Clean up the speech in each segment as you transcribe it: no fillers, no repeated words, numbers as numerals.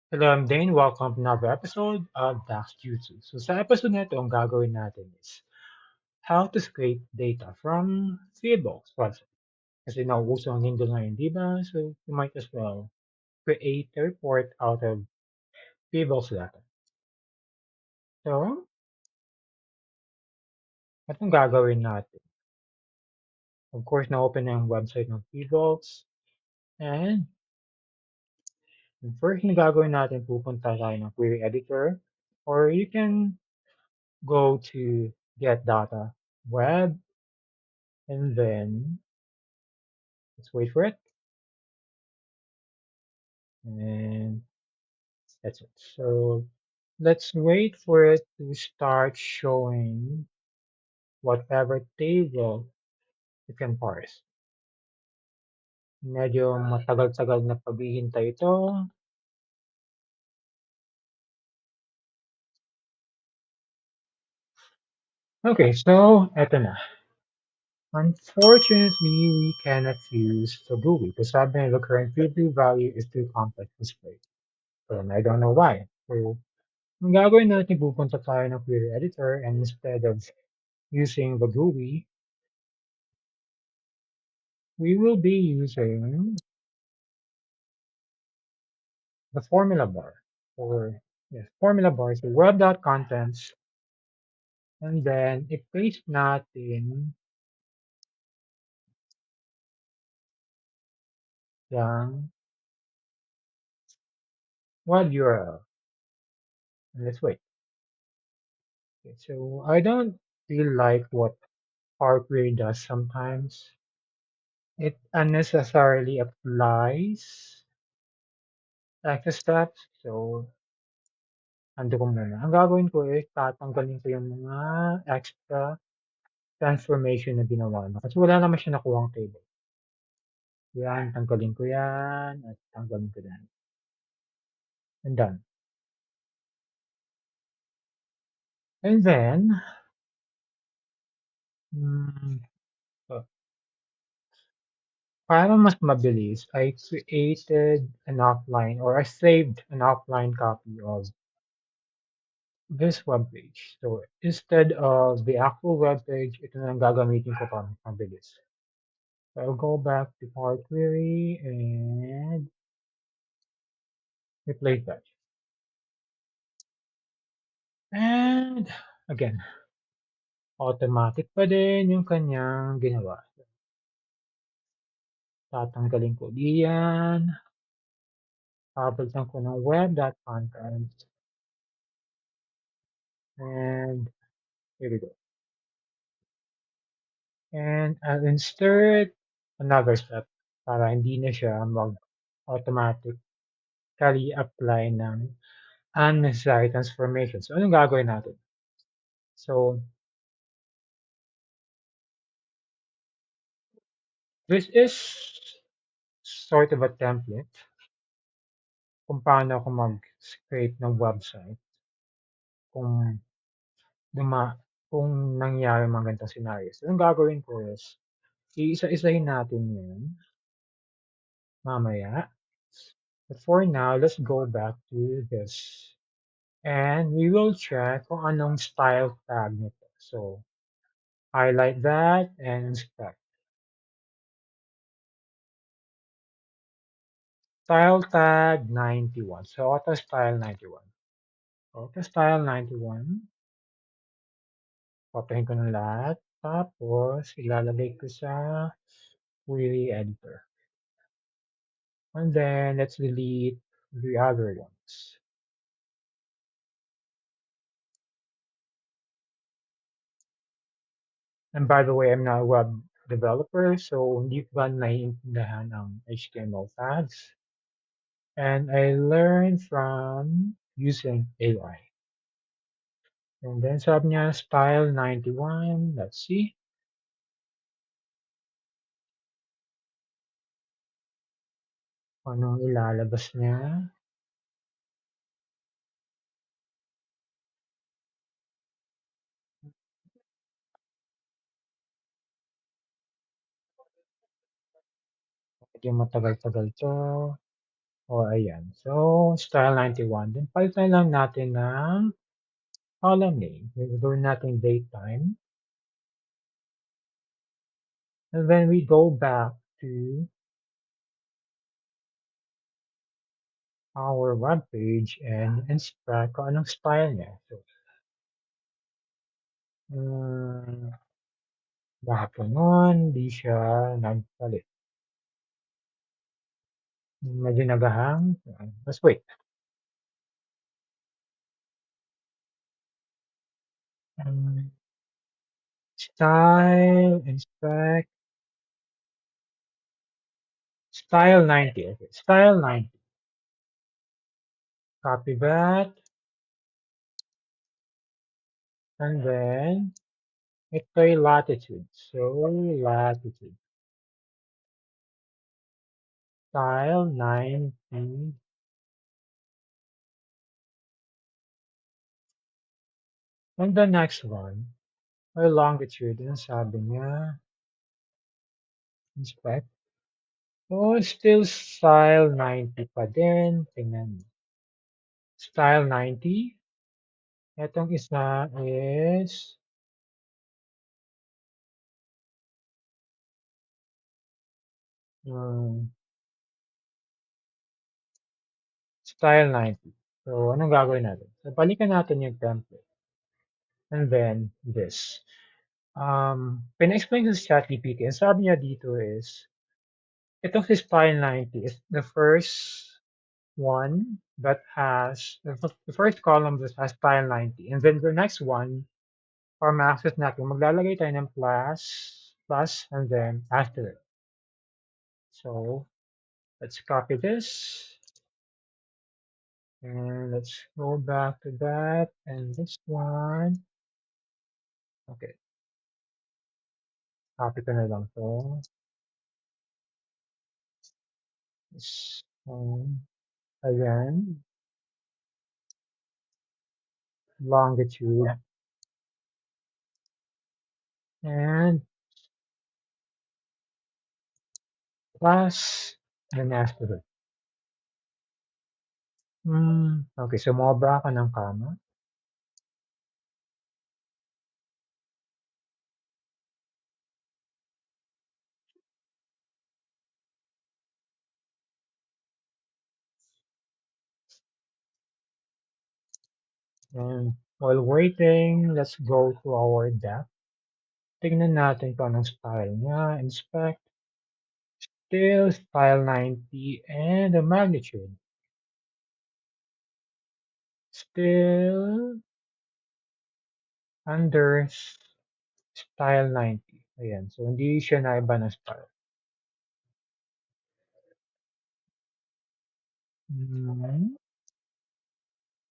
Hello, I'm Dane. Welcome to another episode of Dax Jutsu. So sa episode na ito, ang gagawin natin is how to scrape data from Feedbox website. Kasi nauuso ang Nindo ngayon, di ba? So you might as well create a report out of Feedbox data. So, itong gagawin natin. Of course, na-open na yung website ng Feedbox. And yung first na gagawin natin, pupunta tayo ng query editor. Or you can go to get data web and then let's wait for it. And that's it. So let's wait for it to start showing whatever table you can parse. Medyo matagal-tagal na paghihintay ito. Okay, so eto na. Unfortunately, we cannot use the GUI because sabi the current preview value is too complex to display. So I don't know why. So ang gagawin natin, pupunta tayo ng query editor and instead of using the GUI, we will be using the formula bar or yes, formula bar is web.contents and then i-paste natin yung web URL. And let's wait. Okay, so I don't feel like what Power Query does sometimes. It unnecessarily applies access steps. So, ando ko muna. Ang gagawin ko is tatanggalin ko yung mga extra transformation na ginawa na. Kasi wala naman siya nakuhang table. Yan, tanggalin ko yan at tanggalin ko yan. And done. And then, mm, uh, para mas mabilis, I created an offline or I saved an offline copy of this web page. So instead of the actual web page, ito na lang gagamitin ko para mas mabilis. So I'll go back to Power Query and replace that. And again, automatic pa din yung kanyang ginawa. Tatanggalin ko diyan. Papalitan ko ng web.content. And here we go. And I'll insert another step para hindi na siya mag-automatically apply ng unnecessary transformation. So, anong gagawin natin? So, this is sort of a template kung paano ako mag-create ng website kung duma kung nangyari mga ganitong scenarios. So, anong gagawin ko is, iisa-isahin natin yun mamaya. But for now, let's go back to this. And we will check kung anong style tag nito. So, highlight that and inspect. Style tag 91. So, auto style 91. Auto style 91. Papahin ko ng lahat. Tapos, ilalagay ko sa query editor. And then, let's delete the other ones. And by the way, I'm not a web developer, so hindi ko ba naiintindihan ang HTML tags. And I learned from using AI. And then sabi niya, style 91. Let's see. Anong ilalabas niya? Medyo matagal-tagal to. O, ayan. So, style 91. Then, palitan lang natin ng column name. Gagawin natin date time. And then we go back to our web page and inspect kung anong style niya. So, um, bakit ganon? Di siya nagpalit. Medyo nagahang. Let's wait. Um, style, inspect, style 90. Okay, style 90. Copy that. And then ito'y latitude. So, latitude. Style 90. And the next one, ay longitude. Ang sabi niya, inspect. Oh, still style 90 pa din. Tingnan mo. Style 90. Etong isa is um, style 90. So, anong gagawin natin? So, balikan natin yung template. And then, this. Pina-explain ko sa ChatGPT. Ang sabi niya dito is, itong si style 90 is the first one that has, the first column that has style 90. And then the next one, for ma-access natin, maglalagay tayo ng plus, and then asterisk. So, let's copy this. And let's go back to that. And this one. Okay. Copy ko na lang to. This one. Again. Longitude. And plus, and asterisk. Okay, sumobra ako ng comma. And while waiting, let's go to our depth. Tingnan natin kung anong style niya. Inspect. Still style 90 and the magnitude. Still under style 90. Ayan. So, hindi siya naiba ng style.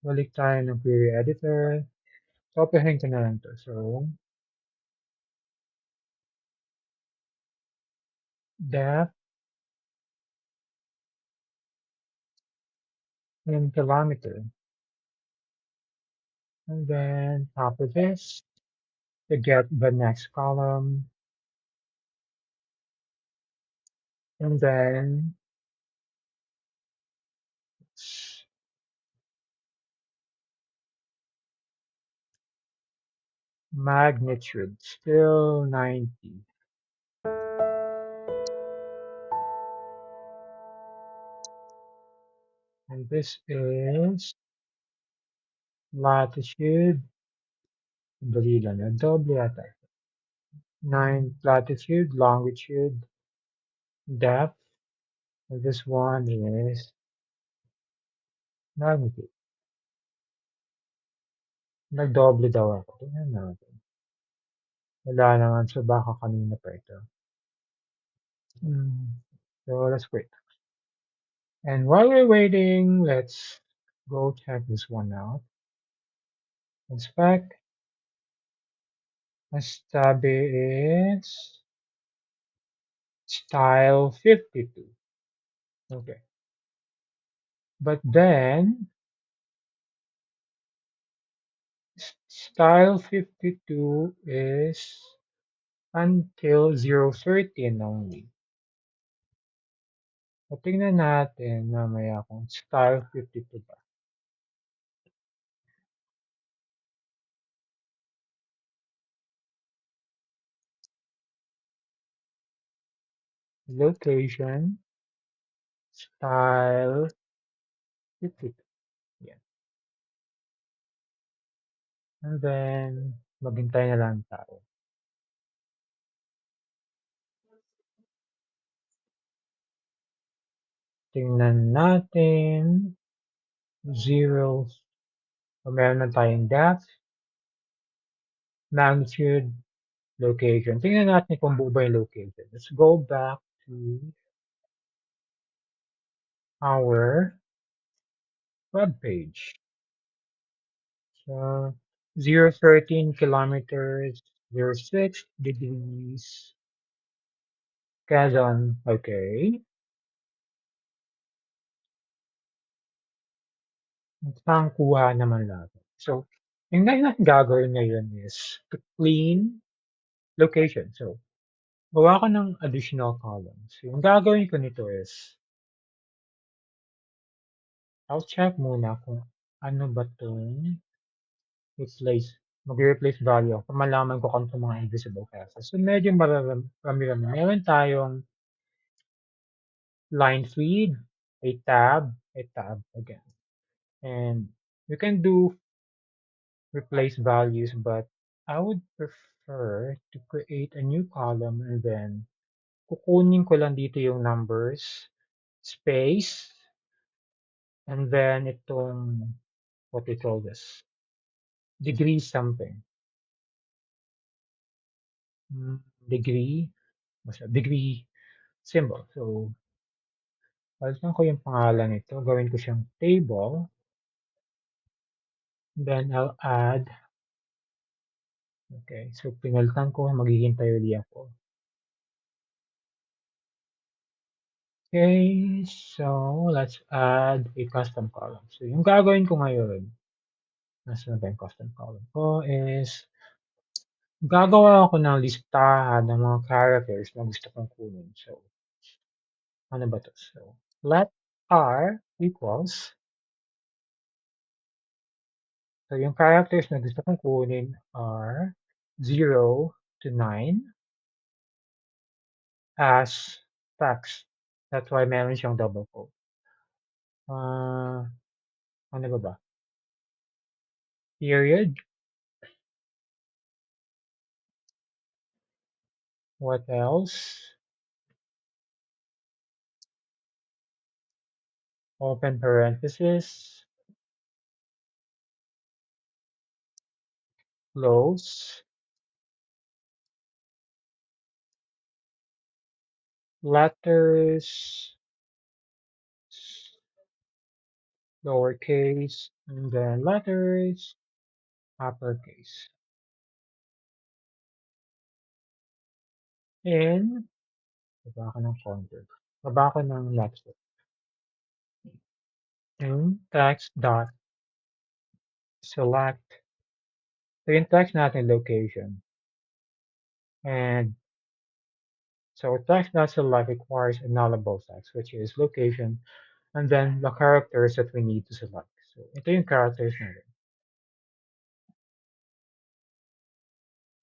Balik tayo ng query editor. Copyhin ko na lang to. So, depth in kilometer. And then copy this to get the next column. And then magnitude, still 90. And this is latitude. Dali lang yun. Doble yata. 9 latitude, longitude, depth. And this one is magnitude. Nagdoble daw ako. Tingnan natin. Wala naman. So baka kanina pa ito. So let's wait. And while we're waiting, let's go check this one out. Inspect. Ang sabi is style 52. Okay. But then style 52 is until 013 only. O tingnan natin mamaya kung style 52 ba. Location, style 52. Yan. And then, maghintay na lang tayo. Tingnan natin. Zeros. So, meron na tayong depth, magnitude, location. Tingnan natin kung buo ba yung location. Let's go back to our web page. So, 013 kilometers, 06 degrees, Quezon. Okay. Saan kuha naman natin? So, yung natin gagawin ngayon is to clean location. So, gawa ko ng additional columns. Yung gagawin ko nito is, I'll check muna kung ano ba itong replace, mag-replace value kung malaman ko kung itong mga invisible classes. So, medyo marami-rami. Meron tayong line feed, a tab again. And you can do replace values, but I would prefer to create a new column and then kukunin ko lang dito yung numbers, space, and then itong, what we call this, degree something. Degree, degree symbol. So, palitan ko yung pangalan nito, gawin ko siyang table, then I'll add, okay, so pinalitan ko, maghihintay ulit ako. Okay, so let's add a custom column. So yung gagawin ko ngayon, nasa na ba yung custom column ko is, gagawa ako ng listahan ng mga characters na gusto kong kunin. So, ano ba to? So, let r equals, so yung characters na gusto kong kunin are 0 to 9 as text. That's why meron siyang double quote. Ano ba ba? Period. What else? Open parenthesis, close, letters, lowercase, and then letters, uppercase. And, baba ko ng content. Baba ko ng next. And text dot select. So yung text natin location. And so text dot select requires a nullable text, which is location, and then the characters that we need to select. So ito yung characters natin.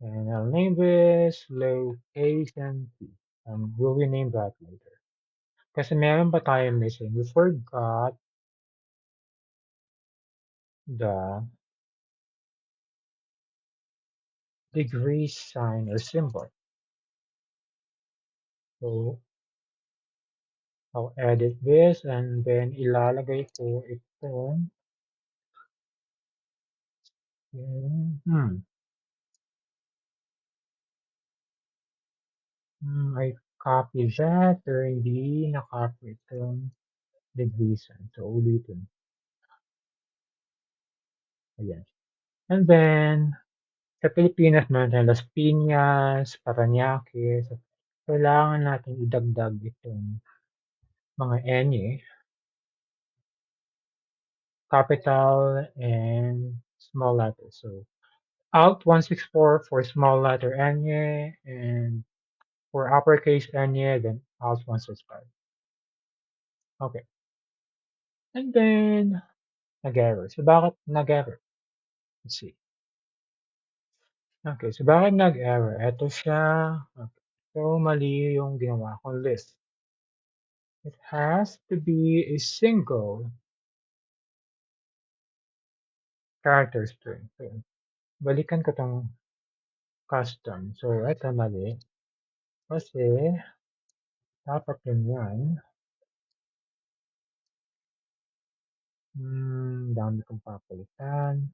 And I'll name this location T. We'll rename that later. Kasi meron pa tayo missing. We forgot the degree sign or symbol. So I'll edit this and then ilalagay ko itong I copy that pero hindi na-copy itong degree sign. So ulitin. Ayan. And then sa Pilipinas meron tayong Las Piñas, Parañaque. So, kailangan natin idagdag itong mga N, capital and small letters. So Alt 164 for small letter N, and for uppercase N, then Alt 165. Okay. And then, nag-error. So, bakit nag-error? Let's see. Okay, so bakit nag-error? Eto siya. Okay. So, mali yung ginawa kong list. It has to be a single character string. So, balikan ko tong custom. So, eto mali. Kasi, dapat yun yan. Dami kong papalitan.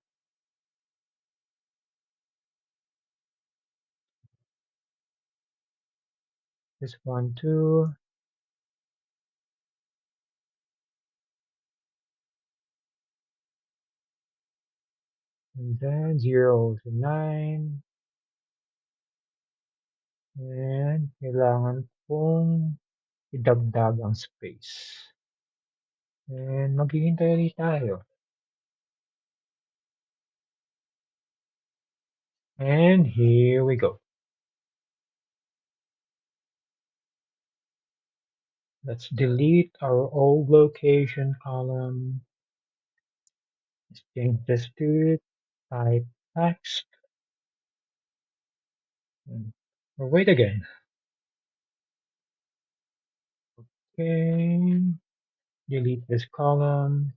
This one, too. And then 0 to 9. And kailangan kong idagdag ang space. And maghihintay ulit tayo. And here we go. Let's delete our old location column. Let's change this to type text. We'll wait again. Okay. Delete this column.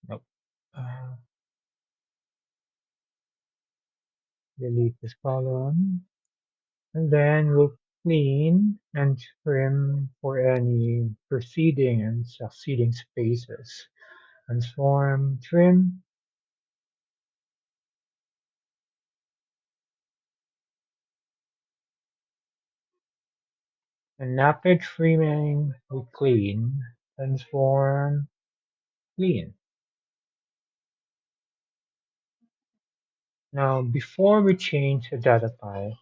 Nope. Uh, delete this column. And then we'll clean and trim for any preceding and succeeding spaces. Transform, trim, and after trimming, we clean, transform, clean. Now, before we change the data type,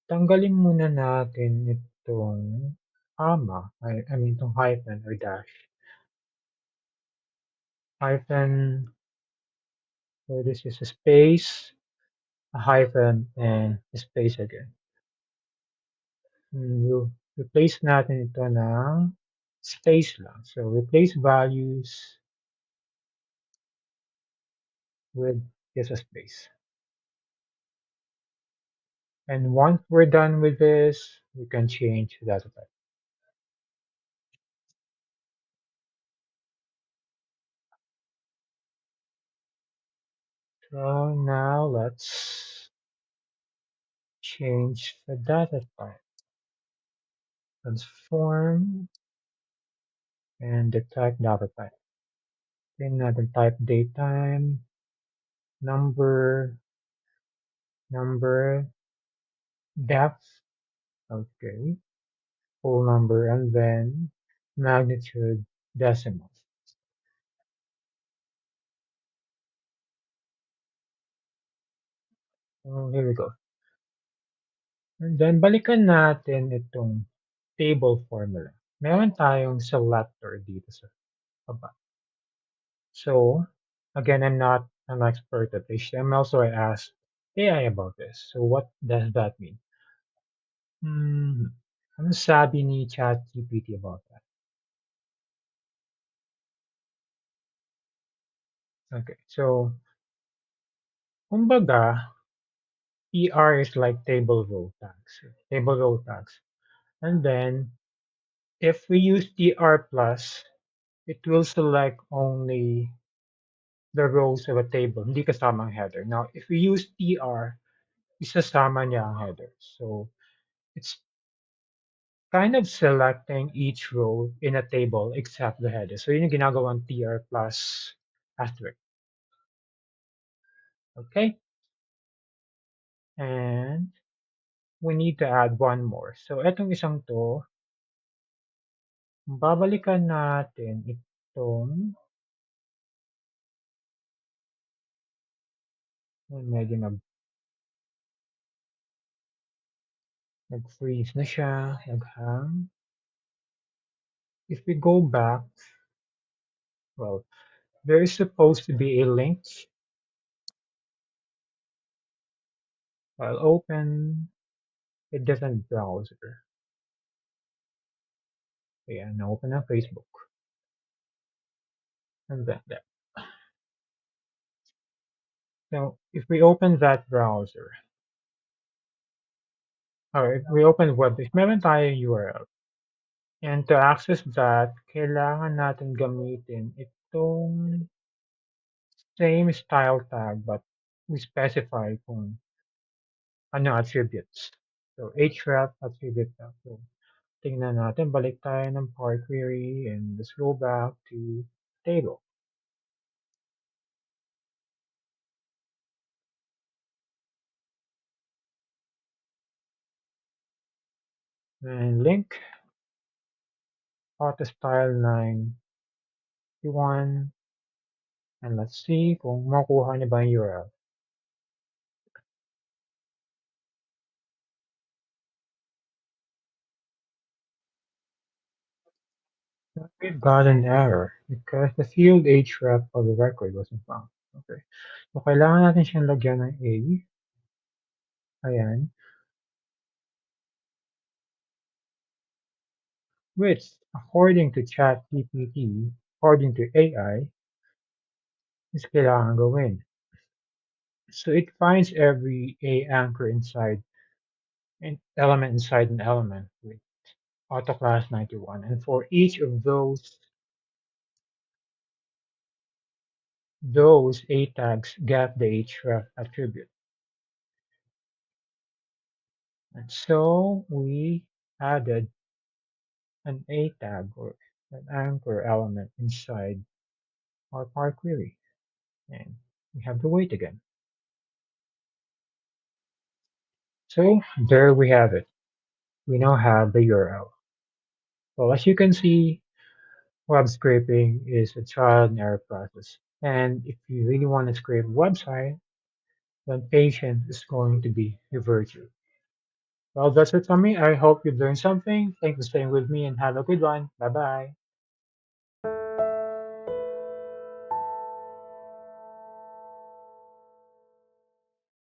tanggalin muna natin itong comma, I mean itong hyphen or dash. Hyphen, so this is a space, a hyphen, and a space again. Yung replace natin ito ng space lang. So, replace values with just a space. And once we're done with this, we can change the data type. So now let's change the data type. Transform and detect data type. Then natin type datetime, number, number, depth, okay, whole number, and then magnitude decimal. So here we go. And then balikan natin itong table formula. Meron tayong selector dito sa baba. So again, I'm not an expert at HTML, so I asked AI about this. So what does that mean? Ano sabi ni ChatGPT about that? Okay, so kumbaga, TR is like table row tags. And then if we use TR plus, it will select only the rows of a table, hindi kasama ang header. Now, if we use TR, isasama niya ang header. So it's kind of selecting each row in a table except the header. So yun yung ginagawang TR plus asterisk. Okay? And we need to add one more. So etong isang to, babalikan natin itong medyo nag-freeze na siya, nag-hang. If we go back, well, there is supposed to be a link. I'll open a different browser. Okay, and open up Facebook and then that. Now, if we open that browser, or if we open web, if meron tayong URL, and to access that, kailangan natin gamitin itong same style tag but we specify kung ano attributes. So, href attribute tag. So, tingnan natin, balik tayo ng Power Query and let's go back to table. And link auto style 9 and let's see kung makuha niya ba yung URL. We've got an error because the field href of the record wasn't found. Okay. So, kailangan natin siyang lagyan ng A. Ayan. Which, according to ChatGPT, according to AI, is kailangan gawin. So it finds every A anchor inside an element inside an element with autoclass 91. And for each of those A tags get the href attribute. And so we added an A tag or an anchor element inside our Power Query. And we have to wait again. So there we have it. We now have the URL. Well, as you can see, web scraping is a trial and error process. And if you really want to scrape a website, then patience is going to be your virtue. Well, that's it from me. I hope you've learned something. Thanks for staying with me and have a good one. Bye bye.